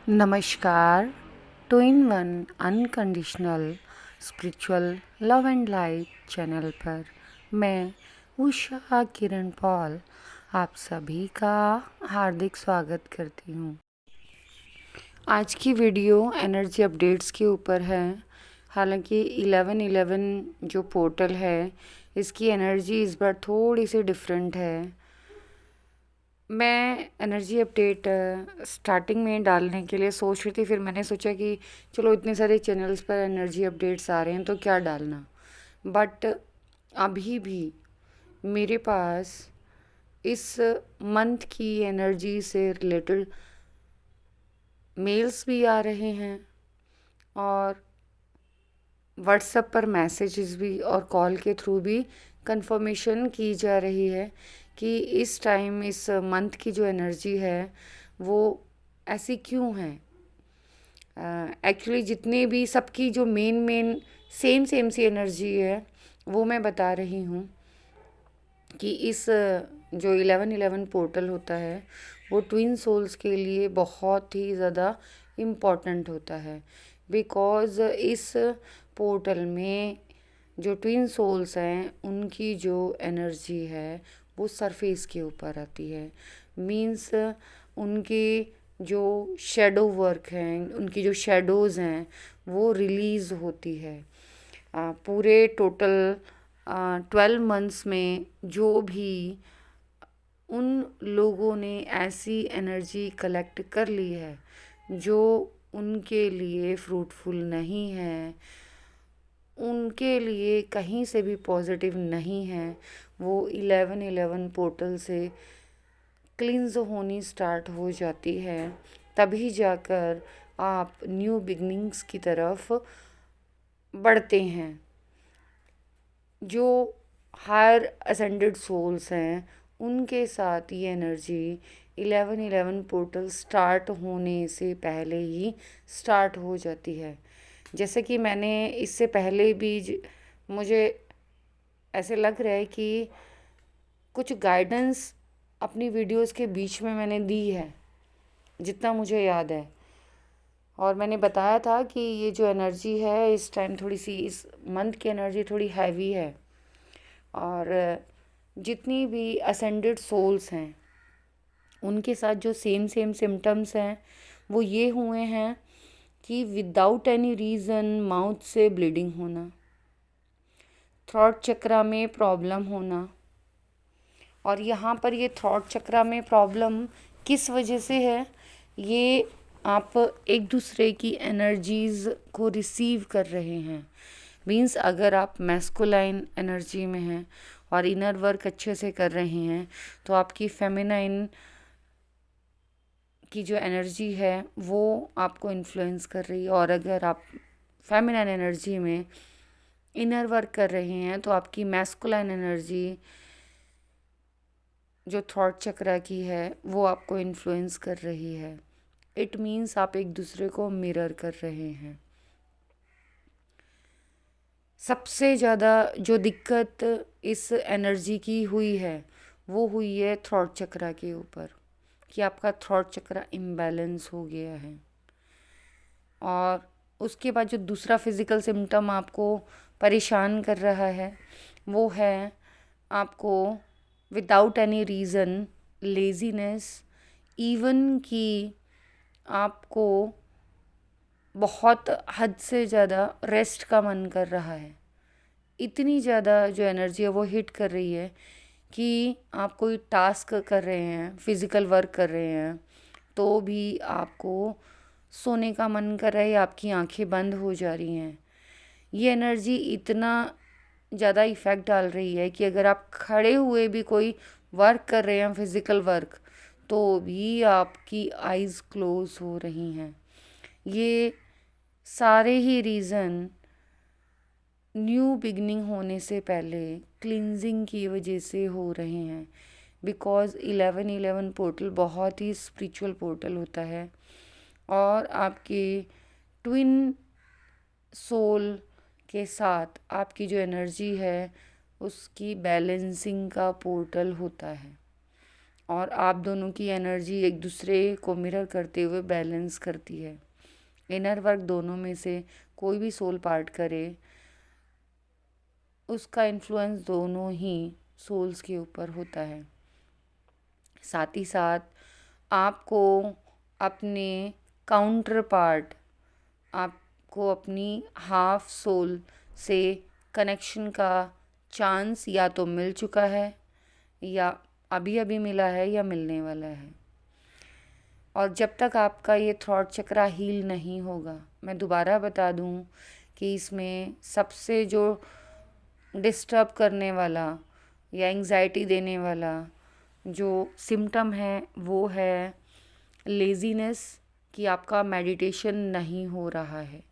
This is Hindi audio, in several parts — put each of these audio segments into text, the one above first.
नमस्कार। Two in one unconditional spiritual love and light channel पर मैं उषा किरण पॉल आप सभी का हार्दिक स्वागत करती हूँ। आज की वीडियो एनर्जी अपडेट्स के ऊपर है। हालांकि 11-11 जो पोर्टल है इसकी एनर्जी इस बार थोड़ी सी डिफरेंट है। मैं एनर्जी अपडेट स्टार्टिंग में डालने के लिए सोच रही थी, फिर मैंने सोचा कि चलो इतने सारे चैनल्स पर एनर्जी अपडेट्स आ रहे हैं तो क्या डालना। बट अभी भी मेरे पास इस मंथ की एनर्जी से रिलेटेड मेल्स भी आ रहे हैं और व्हाट्सएप पर मैसेजेस भी और कॉल के थ्रू भी कंफर्मेशन की जा रही है कि इस टाइम इस मंथ की जो एनर्जी है वो ऐसी क्यों है। एक्चुअली जितने भी सबकी जो मेन सेम सेम सी एनर्जी है वो मैं बता रही हूँ कि इस जो 11-11 पोर्टल होता है वो ट्विन सोल्स के लिए बहुत ही ज़्यादा इम्पॉर्टेंट होता है। बिकॉज़ इस पोर्टल में जो ट्विन सोल्स हैं उनकी जो एनर्जी है वो सरफेस के ऊपर आती है। मीन्स उनके जो शेडो वर्क हैं, उनकी जो शेडोज़ हैं वो रिलीज़ होती है। पूरे टोटल 12 मंथ्स में जो भी उन लोगों ने ऐसी एनर्जी कलेक्ट कर ली है जो उनके लिए फ्रूटफुल नहीं है, उनके लिए कहीं से भी पॉजिटिव नहीं है, वो 11-11 पोर्टल से क्लींस होनी स्टार्ट हो जाती है। तभी जाकर आप न्यू बिगनिंग्स की तरफ बढ़ते हैं। जो हायर असेंडेड सोल्स हैं उनके साथ ये एनर्जी 11-11 पोर्टल स्टार्ट होने से पहले ही स्टार्ट हो जाती है। जैसे कि मैंने इससे पहले भी मुझे ऐसे लग रहा है कि कुछ गाइडेंस अपनी वीडियोस के बीच में मैंने दी है, जितना मुझे याद है। और मैंने बताया था कि ये जो एनर्जी है इस टाइम थोड़ी सी, इस मंथ की एनर्जी थोड़ी हैवी है। और जितनी भी असेंडेड सोल्स हैं उनके साथ जो सेम सेम सिम्टम्स हैं वो ये हुए हैं कि विदाउट एनी रीज़न माउथ से ब्लीडिंग होना, थ्रॉट चक्रा में प्रॉब्लम होना। और यहाँ पर ये थ्रॉट चक्रा में प्रॉब्लम किस वजह से है, ये आप एक दूसरे की एनर्जीज़ को रिसीव कर रहे हैं। मीन्स अगर आप मैस्कुलाइन एनर्जी में हैं और इनर वर्क अच्छे से कर रहे हैं तो आपकी फेमिनाइन की जो एनर्जी है वो आपको इन्फ्लुएंस कर रही है। और अगर आप फेमिनाइन एनर्जी में इनर वर्क कर रहे हैं तो आपकी मैस्कुलाइन एनर्जी जो थॉट चक्रा की है वो आपको इन्फ्लुएंस कर रही है। इट मीन्स आप एक दूसरे को मिरर कर रहे हैं। सबसे ज़्यादा जो दिक्कत इस एनर्जी की हुई है वो हुई है थ्रॉट चक्रा के ऊपर, कि आपका थ्रॉट चक्रा इम्बैलेंस हो गया है। और उसके बाद जो दूसरा फिज़िकल सिम्टम आपको परेशान कर रहा है वो है आपको without any reason laziness, even कि आपको बहुत हद से ज़्यादा रेस्ट का मन कर रहा है। इतनी ज़्यादा जो एनर्जी है वो हिट कर रही है कि आप कोई टास्क कर रहे हैं, फिज़िकल वर्क कर रहे हैं तो भी आपको सोने का मन कर रहा है, आपकी आंखें बंद हो जा रही हैं। ये एनर्जी इतना ज़्यादा इफ़ेक्ट डाल रही है कि अगर आप खड़े हुए भी कोई वर्क कर रहे हैं, फिज़िकल वर्क, तो भी आपकी आइज़ क्लोज हो रही हैं। ये सारे ही रीज़न न्यू बिगनिंग होने से पहले क्लिनजिंग की वजह से हो रहे हैं। बिकॉज़ 11-11 पोर्टल बहुत ही स्पिरिचुअल पोर्टल होता है और आपके ट्विन सोल के साथ आपकी जो एनर्जी है उसकी बैलेंसिंग का पोर्टल होता है। और आप दोनों की एनर्जी एक दूसरे को मिरर करते हुए बैलेंस करती है। इनर वर्क दोनों में से कोई भी सोल पार्ट करे, उसका इन्फ्लुएंस दोनों ही सोल्स के ऊपर होता है। साथ ही साथ आपको अपने काउंटर पार्ट, आपको अपनी हाफ सोल से कनेक्शन का चांस या तो मिल चुका है या अभी अभी मिला है या मिलने वाला है। और जब तक आपका ये थ्रॉट चक्रा हील नहीं होगा, मैं दोबारा बता दूं कि इसमें सबसे जो डिस्टर्ब करने वाला या एंग्जाइटी देने वाला जो सिम्टम है वो है लेज़ीनेस, कि आपका मेडिटेशन नहीं हो रहा है।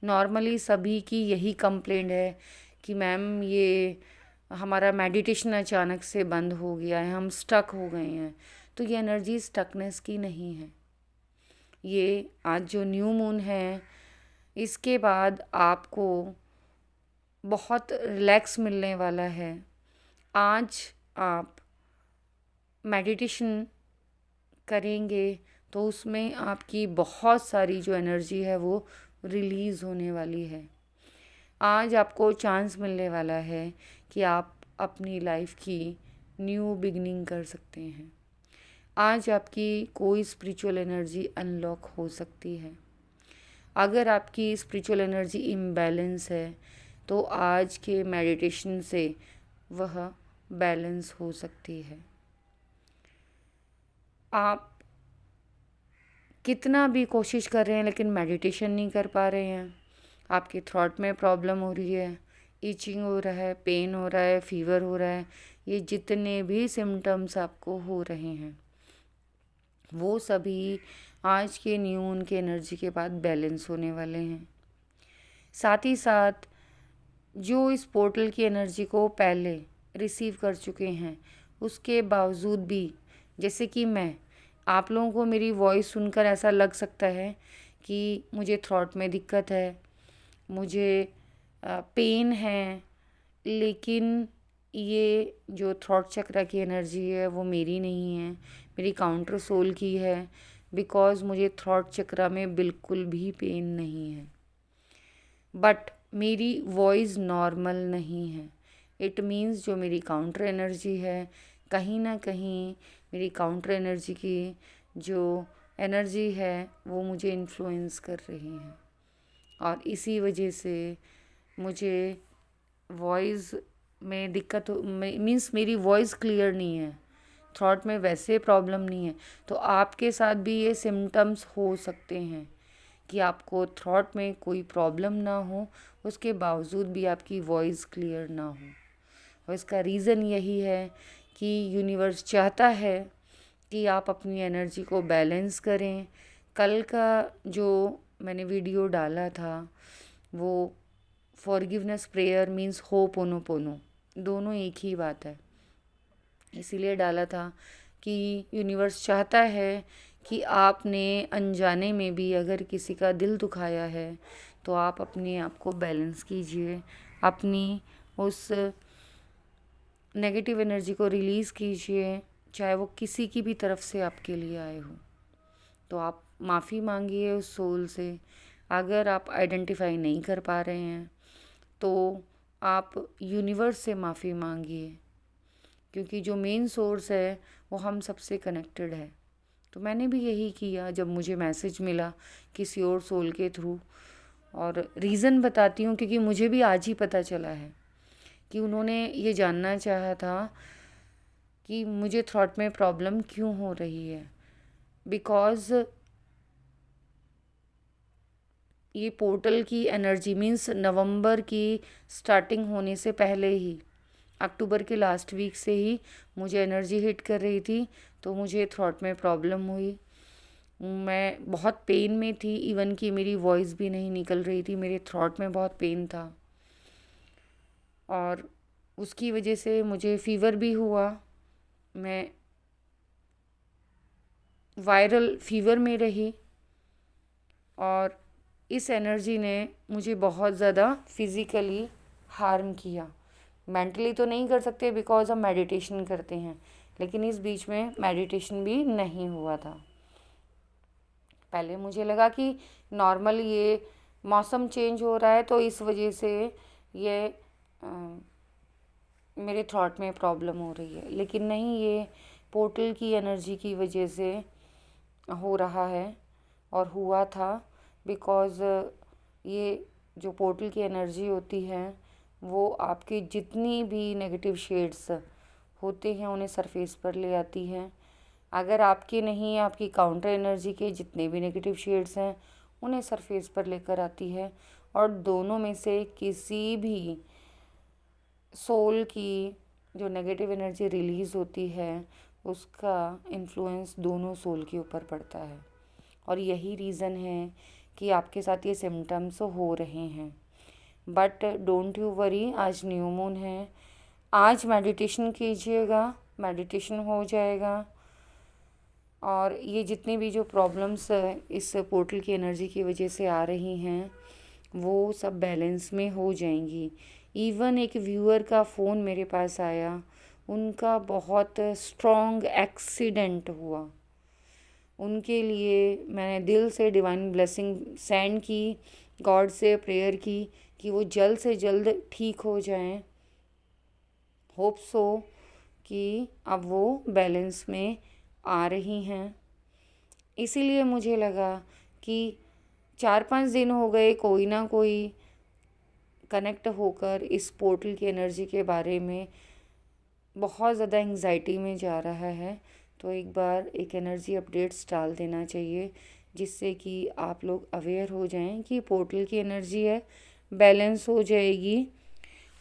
नॉर्मली सभी की यही कंप्लेंट है कि मैम ये हमारा मेडिटेशन अचानक से बंद हो गया है, हम स्टक हो गए हैं। तो ये एनर्जी स्टकनेस की नहीं है। ये आज जो न्यू मून है, इसके बाद आपको बहुत रिलैक्स मिलने वाला है। आज आप मेडिटेशन करेंगे तो उसमें आपकी बहुत सारी जो एनर्जी है वो रिलीज़ होने वाली है। आज आपको चांस मिलने वाला है कि आप अपनी लाइफ की न्यू बिगनिंग कर सकते हैं। आज आपकी कोई स्पिरिचुअल एनर्जी अनलॉक हो सकती है। अगर आपकी स्पिरिचुअल एनर्जी इम्बैलेंस है तो आज के मेडिटेशन से वह बैलेंस हो सकती है। आप कितना भी कोशिश कर रहे हैं लेकिन मेडिटेशन नहीं कर पा रहे हैं, आपके थ्रॉट में प्रॉब्लम हो रही है, ईचिंग हो रहा है, पेन हो रहा है, फीवर हो रहा है, ये जितने भी सिम्टम्स आपको हो रहे हैं वो सभी आज के न्यू मून के एनर्जी के बाद बैलेंस होने वाले हैं। साथ ही साथ जो इस पोर्टल की एनर्जी को पहले रिसीव कर चुके हैं, उसके बावजूद भी, जैसे कि मैं, आप लोगों को मेरी वॉइस सुनकर ऐसा लग सकता है कि मुझे थ्रॉट में दिक्कत है, मुझे पेन है, लेकिन ये जो थ्रॉट चक्र की एनर्जी है वो मेरी नहीं है, मेरी काउंटर सोल की है। बिकॉज़ मुझे थ्रॉट चक्र में बिल्कुल भी पेन नहीं है, बट मेरी वॉइस नॉर्मल नहीं है। इट मीन्स जो मेरी काउंटर एनर्जी है, कहीं ना कहीं मेरी काउंटर एनर्जी की जो एनर्जी है वो मुझे इन्फ्लुएंस कर रही है, और इसी वजह से मुझे वॉइस में दिक्कत मीन्स मेरी वॉइस क्लियर नहीं है। थ्रॉट में वैसे प्रॉब्लम नहीं है। तो आपके साथ भी ये सिम्टम्स हो सकते हैं कि आपको थ्रॉट में कोई प्रॉब्लम ना हो, उसके बावजूद भी आपकी वॉइस क्लियर ना हो। और इसका रीज़न यही है कि यूनिवर्स चाहता है कि आप अपनी एनर्जी को बैलेंस करें। कल का जो मैंने वीडियो डाला था वो फॉरगिवनेस प्रेयर मीन्स होपोनोपोनो, दोनों एक ही बात है। इसीलिए डाला था कि यूनिवर्स चाहता है कि आपने अनजाने में भी अगर किसी का दिल दुखाया है तो आप अपने आप को बैलेंस कीजिए, अपनी उस नेगेटिव एनर्जी को रिलीज़ कीजिए, चाहे वो किसी की भी तरफ से आपके लिए आए हो। तो आप माफ़ी मांगिए उस सोल से। अगर आप आइडेंटिफाई नहीं कर पा रहे हैं तो आप यूनिवर्स से माफ़ी मांगिए, क्योंकि जो मेन सोर्स है वो हम सबसे कनेक्टेड है। तो मैंने भी यही किया जब मुझे मैसेज मिला किसी और सोल के थ्रू। और रीज़न बताती हूँ क्योंकि मुझे भी आज ही पता चला है कि उन्होंने ये जानना चाहा था कि मुझे थ्रॉट में प्रॉब्लम क्यों हो रही है। बिकॉज़ ये पोर्टल की एनर्जी मीन्स नवंबर की स्टार्टिंग होने से पहले ही, अक्टूबर के लास्ट वीक से ही मुझे एनर्जी हिट कर रही थी, तो मुझे थ्रॉट में प्रॉब्लम हुई। मैं बहुत पेन में थी, इवन कि मेरी वॉइस भी नहीं निकल रही थी, मेरे थ्रॉट में बहुत पेन था और उसकी वजह से मुझे फ़ीवर भी हुआ। मैं वायरल फ़ीवर में रही और इस एनर्जी ने मुझे बहुत ज़्यादा फिज़िकली हार्म किया। मेंटली तो नहीं कर सकते बिकॉज हम मेडिटेशन करते हैं, लेकिन इस बीच में मेडिटेशन भी नहीं हुआ था। पहले मुझे लगा कि नॉर्मल ये मौसम चेंज हो रहा है तो इस वजह से ये मेरे थॉट में प्रॉब्लम हो रही है, लेकिन नहीं, ये पोर्टल की एनर्जी की वजह से हो रहा है और हुआ था। बिकॉज़ ये जो पोर्टल की एनर्जी होती है वो आपकी जितनी भी नेगेटिव शेड्स होते हैं उन्हें सरफेस पर ले आती है। अगर आपके नहीं, आपकी काउंटर एनर्जी के जितने भी नेगेटिव शेड्स हैं उन्हें सरफेस पर लेकर आती है, और दोनों में से किसी भी सोल की जो नेगेटिव एनर्जी रिलीज़ होती है उसका इन्फ्लुएंस दोनों सोल के ऊपर पड़ता है। और यही रीज़न है कि आपके साथ ये सिम्टम्स हो रहे हैं। बट डोंट यू वरी, आज न्यू मून है, आज मेडिटेशन कीजिएगा, मेडिटेशन हो जाएगा और ये जितनी भी जो प्रॉब्लम्स इस पोर्टल की एनर्जी की वजह से आ रही हैं वो सब बैलेंस में हो जाएंगी। इवन एक व्यूअर का फ़ोन मेरे पास आया, उनका बहुत स्ट्रॉन्ग एक्सीडेंट हुआ, उनके लिए मैंने दिल से डिवाइन ब्लेसिंग सेंड की, गॉड से प्रेयर की कि वो जल्द से जल्द ठीक हो जाएं। होप सो कि अब वो बैलेंस में आ रही हैं। इसीलिए मुझे लगा कि 4-5 दिन हो गए कोई ना कोई कनेक्ट होकर इस पोर्टल की एनर्जी के बारे में बहुत ज़्यादा एंग्जाइटी में जा रहा है, तो एक बार एक एनर्जी अपडेट्स डाल देना चाहिए जिससे कि आप लोग अवेयर हो जाएं कि पोर्टल की एनर्जी है, बैलेंस हो जाएगी।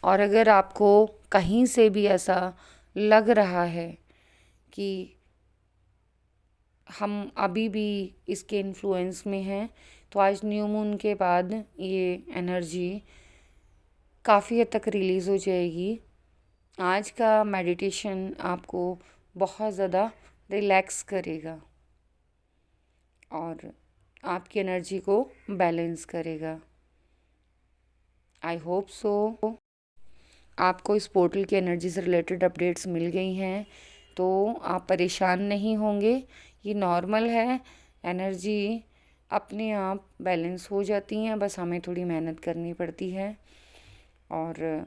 और अगर आपको कहीं से भी ऐसा लग रहा है कि हम अभी भी इसके इन्फ्लुएंस में हैं, तो आज न्यू मून के बाद ये एनर्जी काफ़ी हद तक रिलीज़ हो जाएगी। आज का मेडिटेशन आपको बहुत ज़्यादा रिलैक्स करेगा और आपकी एनर्जी को बैलेंस करेगा। आई होप सो आपको इस पोर्टल की एनर्जी से रिलेटेड अपडेट्स मिल गई हैं तो आप परेशान नहीं होंगे। ये नॉर्मल है, एनर्जी अपने आप बैलेंस हो जाती हैं, बस हमें थोड़ी मेहनत करनी पड़ती है। और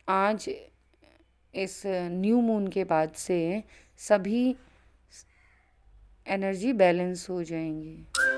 आज इस न्यू मून के बाद से सभी एनर्जी बैलेंस हो जाएंगी।